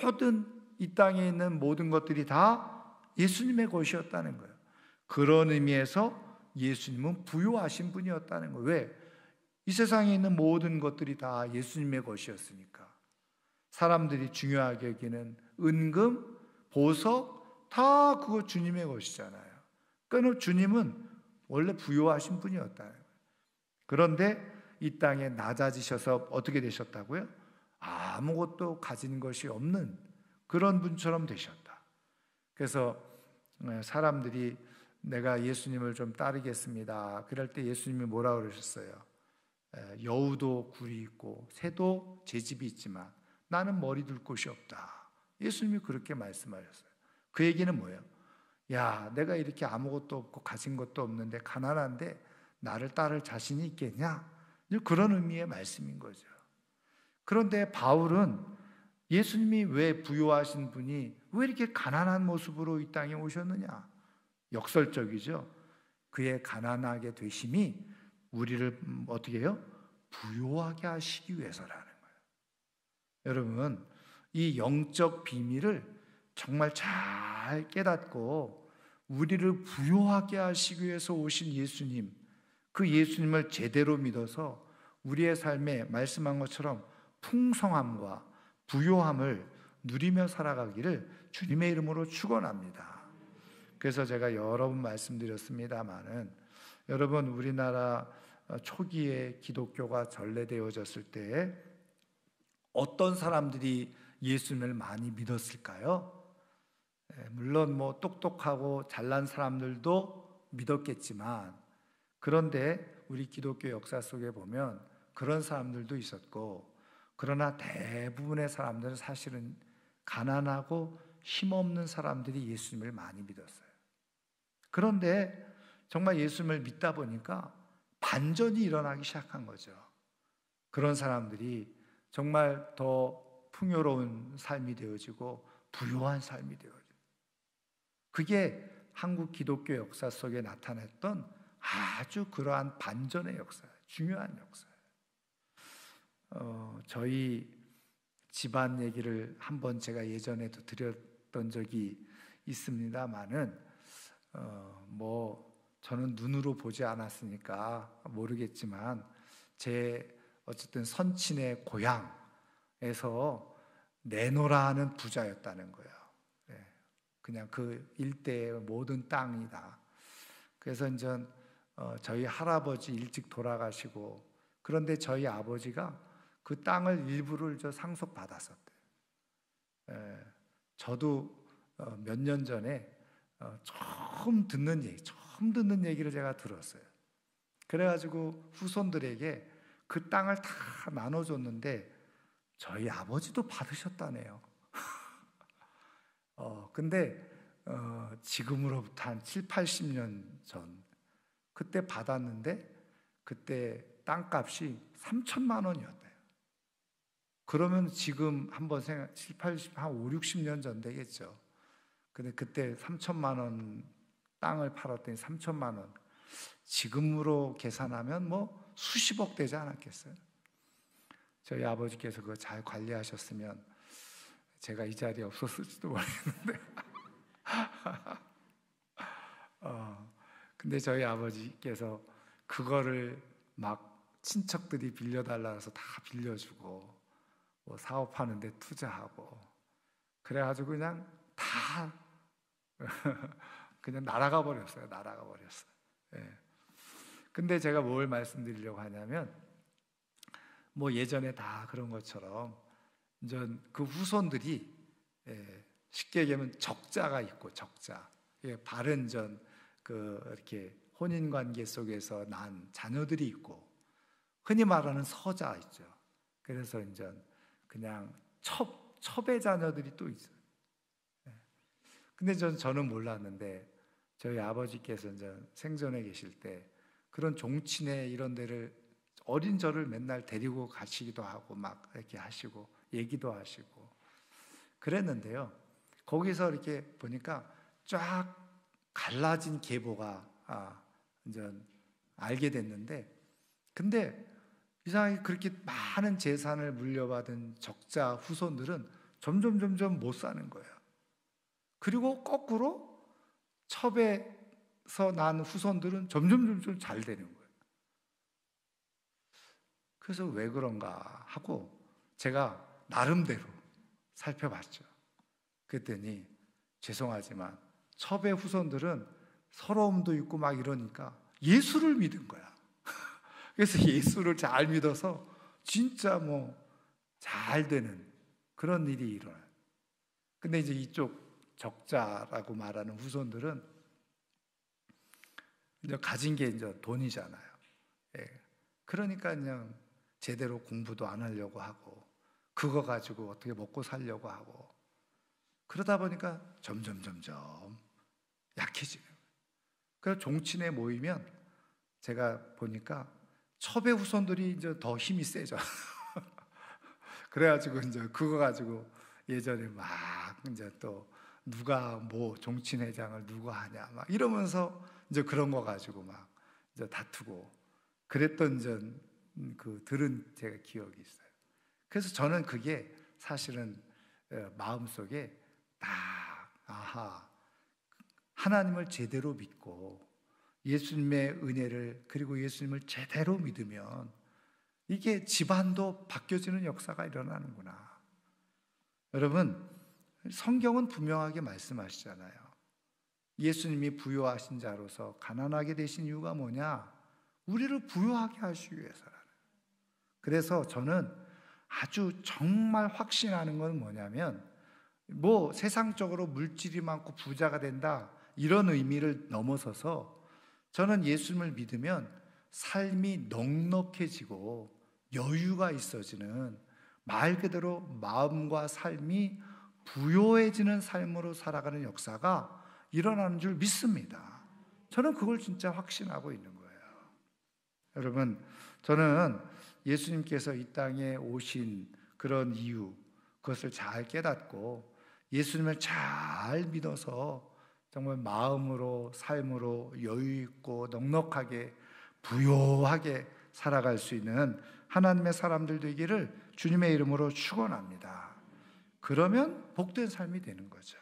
모든 이 땅에 있는 모든 것들이 다 예수님의 것이었다는 거예요. 그런 의미에서 예수님은 부요하신 분이었다는 거예요. 왜? 이 세상에 있는 모든 것들이 다 예수님의 것이었으니까. 사람들이 중요하게 여기는 은금, 보석 다 그거 주님의 것이잖아요. 그러니까 주님은 원래 부요하신 분이었다는 거예요. 그런데 이 땅에 낮아지셔서 어떻게 되셨다고요? 아무것도 가진 것이 없는 그런 분처럼 되셨다. 그래서 사람들이 내가 예수님을 좀 따르겠습니다. 그럴 때 예수님이 뭐라고 그러셨어요? 여우도 굴이 있고 새도 제 집이 있지만 나는 머리 둘 곳이 없다. 예수님이 그렇게 말씀하셨어요. 그 얘기는 뭐예요? 야, 내가 이렇게 아무것도 없고 가진 것도 없는데 가난한데 나를 따를 자신이 있겠냐? 그런 의미의 말씀인 거죠. 그런데 바울은 예수님이 왜 부유하신 분이 왜 이렇게 가난한 모습으로 이 땅에 오셨느냐? 역설적이죠. 그의 가난하게 되심이 우리를 어떻게 해요? 부유하게 하시기 위해서라는 거예요. 여러분, 이 영적 비밀을 정말 잘 깨닫고 우리를 부유하게 하시기 위해서 오신 예수님, 그 예수님을 제대로 믿어서 우리의 삶에 말씀한 것처럼 풍성함과 부요함을 누리며 살아가기를 주님의 이름으로 축원합니다. 그래서 제가 여러 번 말씀드렸습니다마는 여러분, 우리나라 초기에 기독교가 전래되어졌을 때 어떤 사람들이 예수님을 많이 믿었을까요? 물론 뭐 똑똑하고 잘난 사람들도 믿었겠지만, 그런데 우리 기독교 역사 속에 보면 그런 사람들도 있었고, 그러나 대부분의 사람들은 사실은 가난하고 힘없는 사람들이 예수님을 많이 믿었어요. 그런데 정말 예수님을 믿다 보니까 반전이 일어나기 시작한 거죠. 그런 사람들이 정말 더 풍요로운 삶이 되어지고 부유한 삶이 되어지고, 그게 한국 기독교 역사 속에 나타났던 아주 그러한 반전의 역사예요. 중요한 역사예요. 저희 집안 얘기를 한번 제가 예전에도 드렸던 적이 있습니다만은 뭐 저는 눈으로 보지 않았으니까 모르겠지만 제 어쨌든 선친의 고향에서 내노라 하는 부자였다는 거예요. 그냥 그 일대의 모든 땅이 다. 그래서 이제 저희 할아버지 일찍 돌아가시고, 그런데 저희 아버지가 그 땅을 일부를 상속받았었대요. 저도 몇 년 전에 처음 듣는 얘기를 제가 들었어요. 그래가지고 후손들에게 그 땅을 다 나눠줬는데 저희 아버지도 받으셨다네요. 근데 지금으로부터 한 7, 80년 전 그때 받았는데 그때 땅값이 3천만 원이었대요. 그러면 지금 한번 생각, 7, 80, 한 5, 60년 전 되겠죠. 근데 그때 3천만 원 땅을 팔았더니 3천만 원. 지금으로 계산하면 뭐 수십억 되지 않았겠어요? 저희 아버지께서 그거 잘 관리하셨으면 제가 이 자리에 없었을지도 모르겠는데. 근데 저희 아버지께서 그거를 막 친척들이 빌려달라 해서 다 빌려주고, 뭐 사업하는 데 투자하고, 그래가지고 그냥 다 그냥 날아가 버렸어요. 예. 근데 제가 뭘 말씀드리려고 하냐면, 뭐 예전에 다 그런 것처럼 이제 그 후손들이 쉽게 얘기하면 적자가 있고, 적자, 바른 이렇게 혼인 관계 속에서 난 자녀들이 있고, 흔히 말하는 서자 있죠. 그래서 이제 그냥 첩의 자녀들이 또 있어요. 근데 저는 몰랐는데 저희 아버지께서 이제 생전에 계실 때 그런 종친회 이런 데를, 어린 저를 맨날 데리고 가시기도 하고 막 이렇게 하시고 얘기도 하시고 그랬는데요. 거기서 이렇게 보니까 쫙 갈라진 계보가 이제 알게 됐는데, 근데 이상하게 그렇게 많은 재산을 물려받은 적자 후손들은 점점 못 사는 거예요. 그리고 거꾸로 첩에서 난 후손들은 점점 잘 되는 거예요. 그래서 왜 그런가 하고 제가 나름대로 살펴봤죠. 그랬더니 죄송하지만 첩의 후손들은 서러움도 있고 막 이러니까 예수를 믿은 거야. 그래서 예수를 잘 믿어서 진짜 뭐 잘 되는 그런 일이 일어나요. 근데 이제 이쪽 적자라고 말하는 후손들은 이제 가진 게 이제 돈이잖아요. 예. 그러니까 그냥 제대로 공부도 안 하려고 하고 그거 가지고 어떻게 먹고 살려고 하고 그러다 보니까 점점 약해지는 거예요. 그래서 종친회 모이면 제가 보니까 첩의 후손들이 이제 더 힘이 세져. 그래가지고 이제 그거 가지고 예전에 막 이제 또 누가 뭐 종친회장을 누가 하냐 막 이러면서 이제 그런 거 가지고 막 이제 다투고 그랬던 전 그 들은 제가 기억이 있어요. 그래서 저는 그게 사실은 마음속에 딱 아하, 하나님을 제대로 믿고 예수님의 은혜를 그리고 예수님을 제대로 믿으면 이게 집안도 바뀌어지는 역사가 일어나는구나. 여러분, 성경은 분명하게 말씀하시잖아요. 예수님이 부요하신 자로서 가난하게 되신 이유가 뭐냐? 우리를 부요하게 하시기 위해서라는. 그래서 저는 아주 정말 확신하는 건 뭐냐면 뭐 세상적으로 물질이 많고 부자가 된다 이런 의미를 넘어서서 저는 예수님을 믿으면 삶이 넉넉해지고 여유가 있어지는 말 그대로 마음과 삶이 부요해지는 삶으로 살아가는 역사가 일어나는 줄 믿습니다. 저는 그걸 진짜 확신하고 있는 거예요. 여러분, 저는 예수님께서 이 땅에 오신 그런 이유, 그것을 잘 깨닫고 예수님을 잘 믿어서 정말 마음으로 삶으로 여유 있고 넉넉하게 부요하게 살아갈 수 있는 하나님의 사람들 되기를 주님의 이름으로 축원합니다. 그러면 복된 삶이 되는 거죠.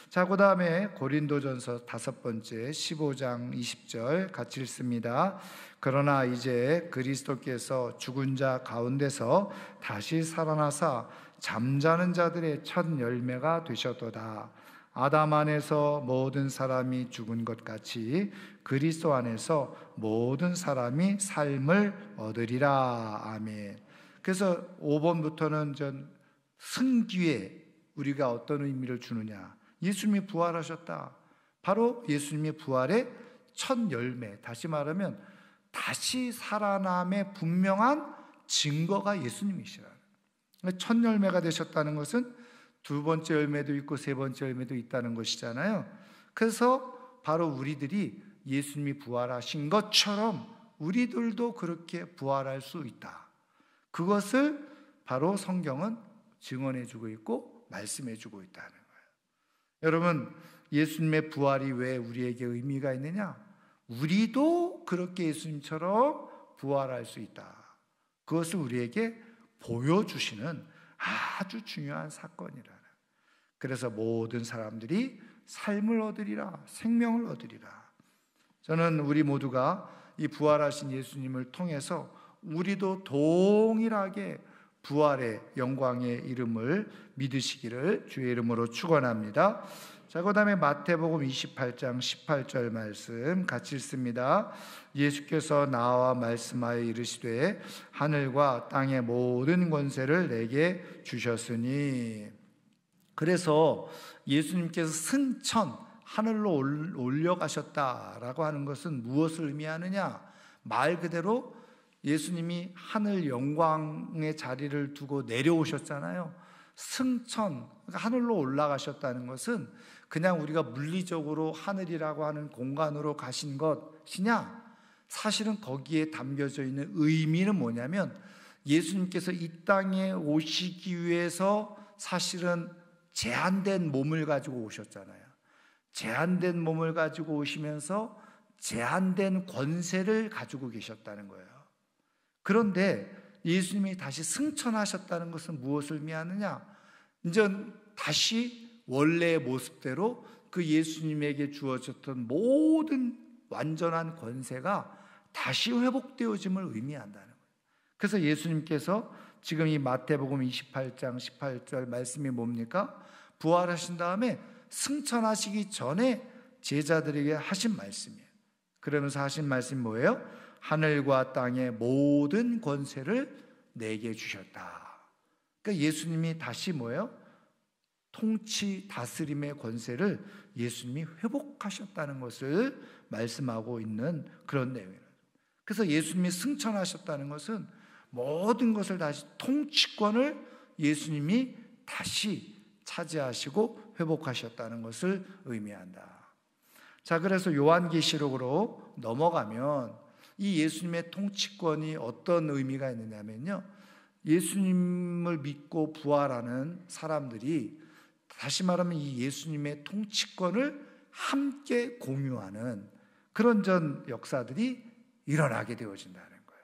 자, 그 다음에 고린도전서 5번째 15장 20절 같이 읽습니다. 그러나 이제 그리스도께서 죽은 자 가운데서 다시 살아나사 잠자는 자들의 첫 열매가 되셨도다. 아담 안에서 모든 사람이 죽은 것 같이 그리스도 안에서 모든 사람이 삶을 얻으리라. 아멘. 그래서 5번부터는 전 승기에 우리가 어떤 의미를 주느냐. 예수님이 부활하셨다. 바로 예수님의 부활의 첫 열매, 다시 말하면 다시 살아남의 분명한 증거가 예수님이시라. 첫 열매가 되셨다는 것은 두 번째 열매도 있고 세 번째 열매도 있다는 것이잖아요. 그래서 바로 우리들이 예수님이 부활하신 것처럼 우리들도 그렇게 부활할 수 있다. 그것을 바로 성경은 증언해주고 있고 말씀해주고 있다는 거예요. 여러분, 예수님의 부활이 왜 우리에게 의미가 있느냐? 우리도 그렇게 예수님처럼 부활할 수 있다. 그것을 우리에게 보여주시는 아주 중요한 사건이라는. 그래서 모든 사람들이 삶을 얻으리라, 생명을 얻으리라. 저는 우리 모두가 이 부활하신 예수님을 통해서 우리도 동일하게 부활의 영광의 이름을 믿으시기를 주의 이름으로 축원합니다. 자, 그 다음에 마태복음 28장 18절 말씀 같이 읽습니다. 예수께서 나와 말씀하여 이르시되 하늘과 땅의 모든 권세를 내게 주셨으니. 그래서 예수님께서 승천 하늘로 올려가셨다라고 하는 것은 무엇을 의미하느냐? 말 그대로 예수님이 하늘 영광의 자리를 두고 내려오셨잖아요. 승천, 그러니까 하늘로 올라가셨다는 것은 그냥 우리가 물리적으로 하늘이라고 하는 공간으로 가신 것이냐? 사실은 거기에 담겨져 있는 의미는 뭐냐면 예수님께서 이 땅에 오시기 위해서 사실은 제한된 몸을 가지고 오셨잖아요. 제한된 몸을 가지고 오시면서 제한된 권세를 가지고 계셨다는 거예요. 그런데 예수님이 다시 승천하셨다는 것은 무엇을 의미하느냐? 이제 다시 원래의 모습대로 그 예수님에게 주어졌던 모든 완전한 권세가 다시 회복되어짐을 의미한다는 거예요. 그래서 예수님께서 지금 이 마태복음 28장 18절 말씀이 뭡니까? 부활하신 다음에 승천하시기 전에 제자들에게 하신 말씀이에요. 그러면서 하신 말씀이 뭐예요? 하늘과 땅의 모든 권세를 내게 주셨다. 그러니까 예수님이 다시 뭐예요? 통치 다스림의 권세를 예수님이 회복하셨다는 것을 말씀하고 있는 그런 내용이에요. 그래서 예수님이 승천하셨다는 것은 모든 것을 다시 통치권을 예수님이 다시 차지하시고 회복하셨다는 것을 의미한다. 자, 그래서 요한계시록으로 넘어가면 이 예수님의 통치권이 어떤 의미가 있느냐면요, 예수님을 믿고 부활하는 사람들이 다시 말하면 이 예수님의 통치권을 함께 공유하는 그런 전 역사들이 일어나게 되어진다는 거예요.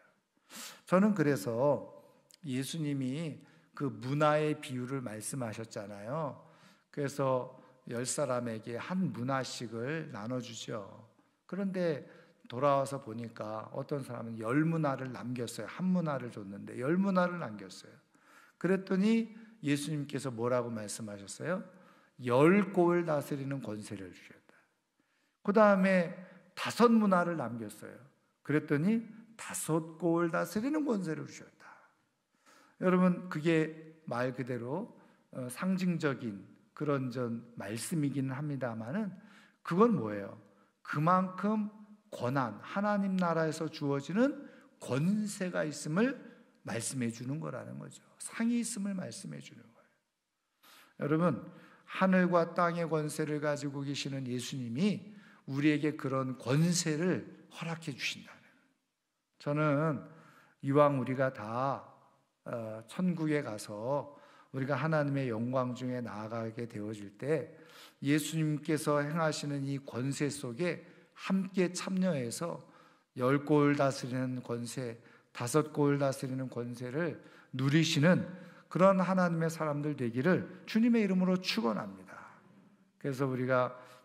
저는 그래서 예수님이 그 문화의 비유를 말씀하셨잖아요. 그래서 10사람에게 한 문화씩을 나눠주죠. 그런데 돌아와서 보니까 어떤 사람은 10문화를 남겼어요. 한 문화를 줬는데 10문화를 남겼어요. 그랬더니 예수님께서 뭐라고 말씀하셨어요? 10골 다스리는 권세를 주셨다. 그 다음에 5문화를 남겼어요. 그랬더니 5골 다스리는 권세를 주셨다. 여러분, 그게 말 그대로 상징적인 그런 말씀이긴 합니다만은 그건 뭐예요? 그만큼 권한, 하나님 나라에서 주어지는 권세가 있음을 말씀해 주는 거라는 거죠. 상이 있음을 말씀해 주는 거예요. 여러분, 하늘과 땅의 권세를 가지고 계시는 예수님이 우리에게 그런 권세를 허락해 주신다는 거예요. 저는 이왕 우리가 다 천국에 가서 우리가 하나님의 영광 중에 나아가게 되어질 때 예수님께서 행하시는 이 권세 속에 함께 참여해서 10골 다스리는 권세, 5골 다스리는 권세를 누리시는 그런 하나님의 사람들 되기를 주님의 이름으로 축원합니다. 그래서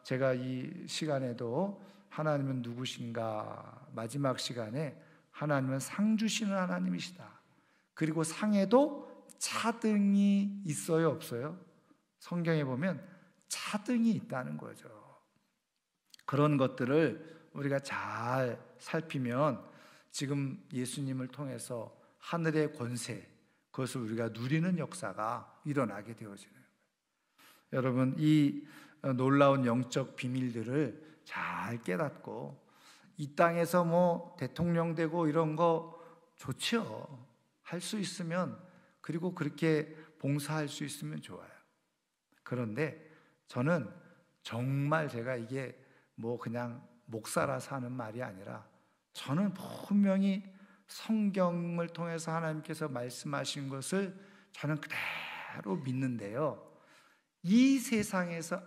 제가 이 시간에도 하나님은 누구신가, 마지막 시간에 하나님은 상 주시는 하나님이시다. 그리고 상에도 차등이 있어요, 없어요? 성경에 보면 차등이 있다는 거죠. 그런 것들을 우리가 잘 살피면 지금 예수님을 통해서 하늘의 권세, 그것을 우리가 누리는 역사가 일어나게 되어지는 거예요. 여러분, 이 놀라운 영적 비밀들을 잘 깨닫고 이 땅에서 뭐 대통령 되고 이런 거 좋죠. 할 수 있으면, 그리고 그렇게 봉사할 수 있으면 좋아요. 그런데 저는 정말 제가 이게 뭐 그냥 목사라서 하는 말이 아니라 저는 분명히 성경을 통해서 하나님께서 말씀하신 것을 저는 그대로 믿는데요, 이 세상에서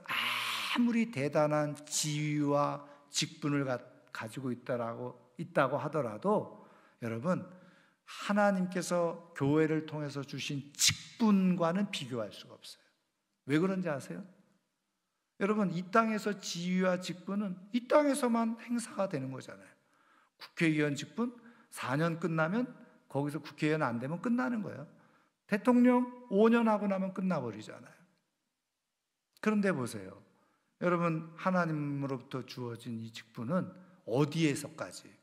아무리 대단한 지위와 직분을 가지고 있다고 하더라도 여러분, 하나님께서 교회를 통해서 주신 직분과는 비교할 수가 없어요. 왜 그런지 아세요? 여러분, 이 땅에서 지위와 직분은 이 땅에서만 행사가 되는 거잖아요. 국회의원 직분 4년 끝나면 거기서 국회의원 안 되면 끝나는 거예요. 대통령 5년 하고 나면 끝나버리잖아요. 그런데 보세요. 여러분, 하나님으로부터 주어진 이 직분은 어디에서까지?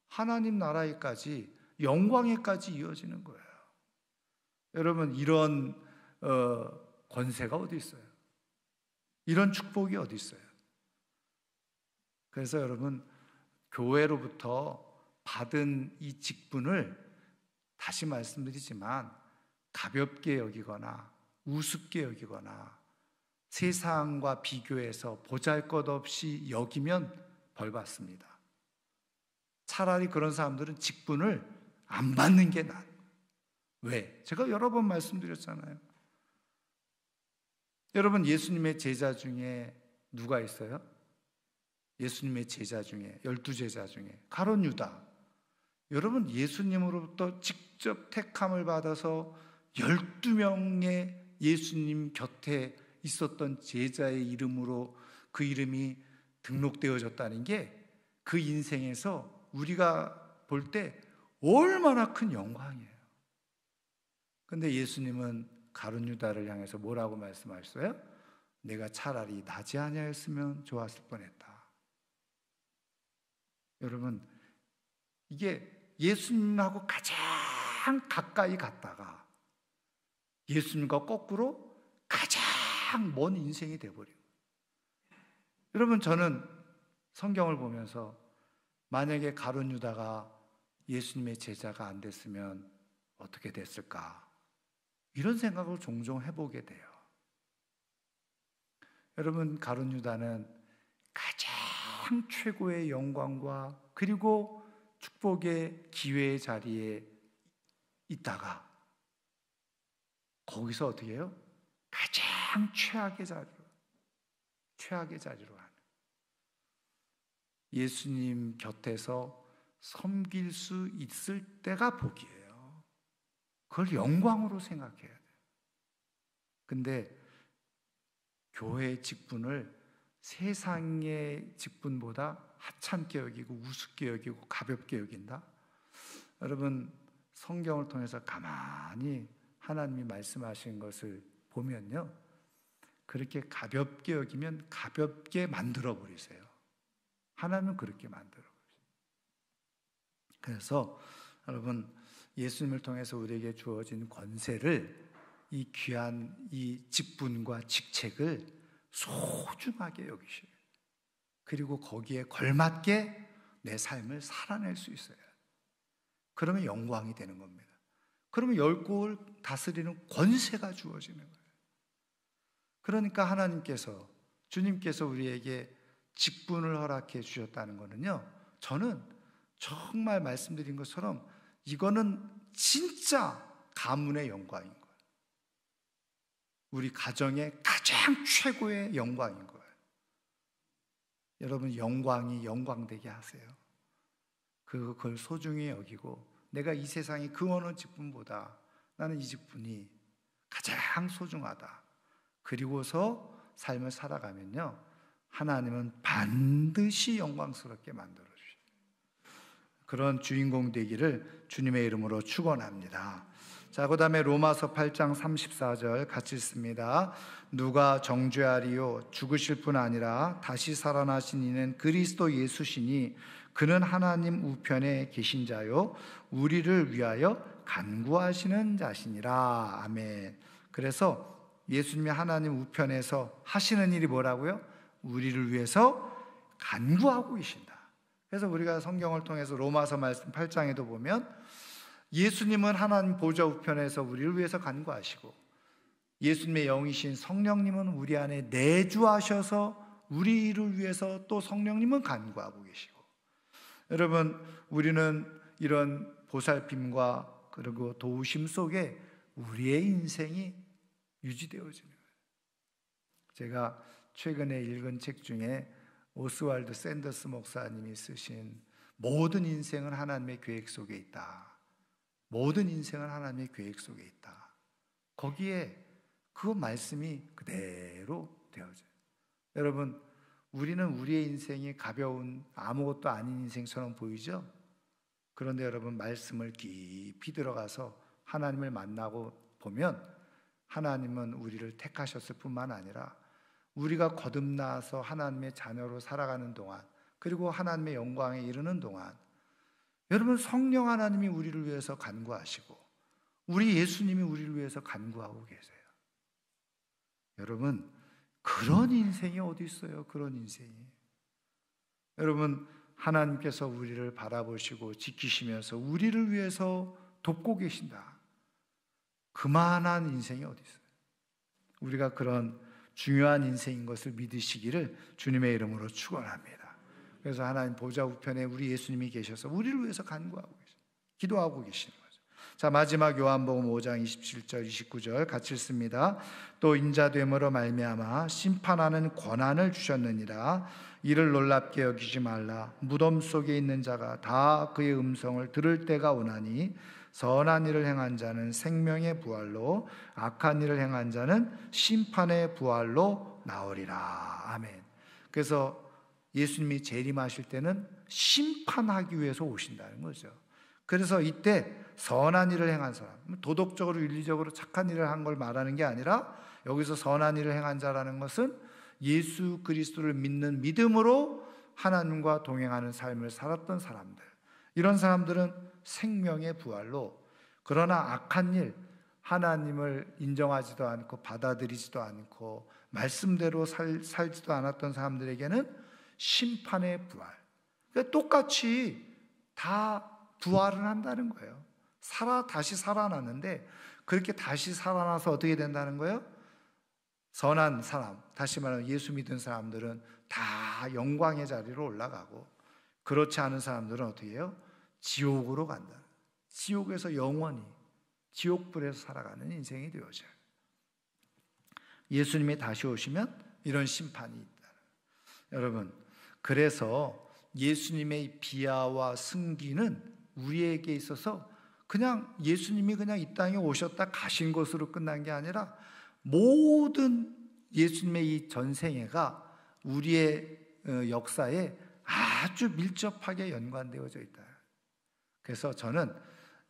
하나님 나라에까지, 영광에까지 이어지는 거예요. 여러분, 이런 권세가 어디 있어요? 이런 축복이 어디 있어요? 그래서 여러분, 교회로부터 받은 이 직분을 다시 말씀드리지만 가볍게 여기거나 우습게 여기거나 세상과 비교해서 보잘것없이 여기면 벌 받습니다. 차라리 그런 사람들은 직분을 안 받는 게 나아요. 왜? 제가 여러 번 말씀드렸잖아요. 여러분, 예수님의 제자 중에 누가 있어요? 예수님의 제자 중에, 12제자 중에 가룟 유다. 여러분, 예수님으로부터 직접 택함을 받아서 12명의 예수님 곁에 있었던 제자의 이름으로 그 이름이 등록되어졌다는 게 그 인생에서 우리가 볼 때 얼마나 큰 영광이에요. 그런데 예수님은 가룟 유다를 향해서 뭐라고 말씀하셨어요? 내가 차라리 나지 아니하였으면 좋았을 뻔했다. 여러분, 이게 예수님하고 가장 가까이 갔다가 예수님과 거꾸로 가장 가장 먼 인생이 돼버린 거예요. 여러분, 저는 성경을 보면서 만약에 가룟 유다가 예수님의 제자가 안 됐으면 어떻게 됐을까? 이런 생각을 종종 해보게 돼요. 여러분, 가룟 유다는 가장 최고의 영광과 그리고 축복의 기회의 자리에 있다가 거기서 어떻게 해요? 가장 최악의 자리로 하는, 예수님 곁에서 섬길 수 있을 때가 복이에요. 그걸 영광으로 생각해야 돼요. 근데 교회의 직분을 세상의 직분보다 하찮게 여기고 우습게 여기고 가볍게 여긴다? 여러분, 성경을 통해서 가만히 하나님이 말씀하신 것을 보면요, 그렇게 가볍게 여기면 가볍게 만들어 버리세요. 하나님은 그렇게 만들어 버리세요. 그래서 여러분, 예수님을 통해서 우리에게 주어진 권세를, 이 귀한 이 직분과 직책을 소중하게 여기셔요. 그리고 거기에 걸맞게 내 삶을 살아낼 수 있어요. 그러면 영광이 되는 겁니다. 그러면 열국을 다스리는 권세가 주어지는 거예요. 그러니까 하나님께서, 주님께서 우리에게 직분을 허락해 주셨다는 것은요, 저는 정말 말씀드린 것처럼 이거는 진짜 가문의 영광인 거예요. 우리 가정의 가장 최고의 영광인 거예요. 여러분, 영광이 영광되게 하세요. 그걸 소중히 여기고, 내가 이 세상의 그 어느 직분보다 나는 이 직분이 가장 소중하다. 그리고서 삶을 살아가면요, 하나님은 반드시 영광스럽게 만들어 주셔요. 그런 주인공 되기를 주님의 이름으로 축원합니다. 자, 그 다음에 로마서 8장 34절 같이 읽습니다. 누가 정죄하리요? 죽으실 뿐 아니라 다시 살아나신 이는 그리스도 예수시니 그는 하나님 우편에 계신 자요 우리를 위하여 간구하시는 자시니라. 아멘. 그래서 예수님이 하나님 우편에서 하시는 일이 뭐라고요? 우리를 위해서 간구하고 계신다. 그래서 우리가 성경을 통해서 로마서 말씀 8장에도 보면 예수님은 하나님 보좌 우편에서 우리를 위해서 간구하시고, 예수님의 영이신 성령님은 우리 안에 내주하셔서 우리를 위해서 또 성령님은 간구하고 계시고, 여러분, 우리는 이런 보살핌과 그리고 도우심 속에 우리의 인생이 유지되어지는 거예요. 제가 최근에 읽은 책 중에 오스왈드 샌더스 목사님이 쓰신 모든 인생은 하나님의 계획 속에 있다. 모든 인생은 하나님의 계획 속에 있다. 거기에 그 말씀이 그대로 되어져요. 여러분, 우리는 우리의 인생이 가벼운 아무것도 아닌 인생처럼 보이죠? 그런데 여러분, 말씀을 깊이 들어가서 하나님을 만나고 보면 하나님은 우리를 택하셨을 뿐만 아니라 우리가 거듭나서 하나님의 자녀로 살아가는 동안, 그리고 하나님의 영광에 이르는 동안 여러분, 성령 하나님이 우리를 위해서 간구하시고 우리 예수님이 우리를 위해서 간구하고 계세요. 여러분, 그런 인생이 어디 있어요? 그런 인생이. 여러분, 하나님께서 우리를 바라보시고 지키시면서 우리를 위해서 돕고 계신다. 그만한 인생이 어디 있어요? 우리가 그런 중요한 인생인 것을 믿으시기를 주님의 이름으로 축원합니다. 그래서 하나님 보좌 우편에 우리 예수님이 계셔서 우리를 위해서 간구하고 계십니다. 기도하고 계시는 거죠. 자, 마지막 요한복음 5장 27절 29절 같이 읽습니다. 또 인자됨으로 말미암아 심판하는 권한을 주셨느니라. 이를 놀랍게 여기지 말라. 무덤 속에 있는 자가 다 그의 음성을 들을 때가 오나니 선한 일을 행한 자는 생명의 부활로, 악한 일을 행한 자는 심판의 부활로 나오리라. 아멘. 그래서 예수님이 재림하실 때는 심판하기 위해서 오신다는 거죠. 그래서 이때 선한 일을 행한 사람, 도덕적으로 윤리적으로 착한 일을 한 걸 말하는 게 아니라, 여기서 선한 일을 행한 자라는 것은 예수 그리스도를 믿는 믿음으로 하나님과 동행하는 삶을 살았던 사람들, 이런 사람들은 생명의 부활로, 그러나 악한 일, 하나님을 인정하지도 않고 받아들이지도 않고 말씀대로 살지도 않았던 사람들에게는 심판의 부활. 그러니까 똑같이 다 부활을 한다는 거예요. 다시 살아났는데 그렇게 다시 살아나서 어떻게 된다는 거예요? 선한 사람, 다시 말하면 예수 믿은 사람들은 다 영광의 자리로 올라가고, 그렇지 않은 사람들은 어떻게 해요? 지옥으로 간다. 지옥에서 영원히 지옥불에서 살아가는 인생이 되어져요. 예수님이 다시 오시면 이런 심판이 있다. 여러분, 그래서 예수님의 비하와 승기는 우리에게 있어서 그냥 예수님이 그냥 이 땅에 오셨다 가신 것으로 끝난 게 아니라 모든 예수님의 이 전생애가 우리의 역사에 아주 밀접하게 연관되어져 있다. 그래서 저는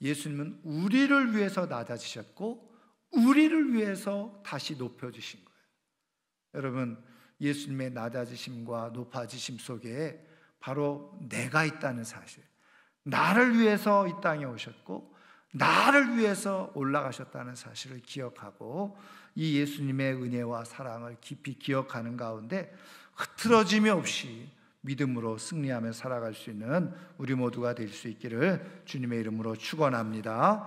예수님은 우리를 위해서 낮아지셨고 우리를 위해서 다시 높여주신 거예요. 여러분, 예수님의 낮아지심과 높아지심 속에 바로 내가 있다는 사실, 나를 위해서 이 땅에 오셨고 나를 위해서 올라가셨다는 사실을 기억하고 이 예수님의 은혜와 사랑을 깊이 기억하는 가운데 흐트러짐이 없이 믿음으로 승리하며 살아갈 수 있는 우리 모두가 될 수 있기를 주님의 이름으로 축원합니다.